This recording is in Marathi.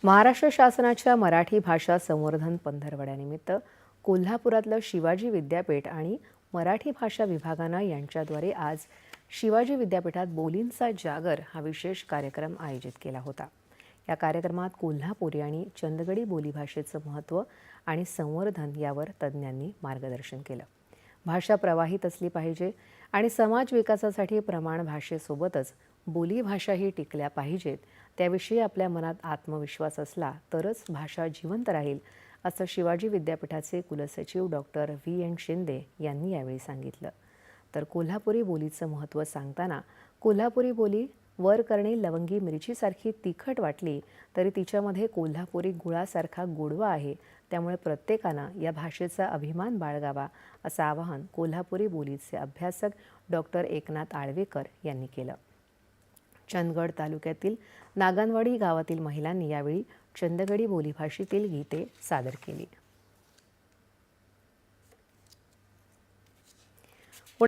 महाराष्ट्र शासनाच्या मराठी भाषा संवर्धन पंधरवड्यानिमित्त कोल्हापुरातलं शिवाजी विद्यापीठ आणि मराठी भाषा विभागानं यांच्याद्वारे आज शिवाजी विद्यापीठात बोलींचा जागर हा विशेष कार्यक्रम आयोजित केला होता। या कार्यक्रमात कोल्हापुरी आणि चंदगडी बोलीभाषेचं महत्त्व आणि संवर्धन यावर तज्ज्ञांनी मार्गदर्शन केलं। भाषा प्रवाहित असली पाहिजे आणि समाज विकासासाठी प्रमाण भाषेसोबतच बोलीभाषाही टिकल्या पाहिजेत, त्याविषयी आपल्या मनात आत्मविश्वास असला तरच भाषा जिवंत राहील, असं शिवाजी विद्यापीठाचे कुलसचिव डॉक्टर V.N. शिंदे यांनी यावेळी सांगितलं। तर कोल्हापुरी बोलीचं महत्त्व सांगताना कोल्हापुरी बोली वर करणे लवंगी मिरचीसारखी तिखट वाटली तरी तिच्यामध्ये कोल्हापुरी गुळासारखा गोडवा आहे, त्यामुळे प्रत्येकानं या भाषेचा अभिमान बाळगावा, असं आवाहन कोल्हापुरी बोलीचे अभ्यासक डॉक्टर एकनाथ आळवेकर यांनी केलं। चंदगड तालुक्यातील नागनवाडी गावातील महिलांनी यावेळी चंदगडी बोलीभाषेतील गीते सादर केली।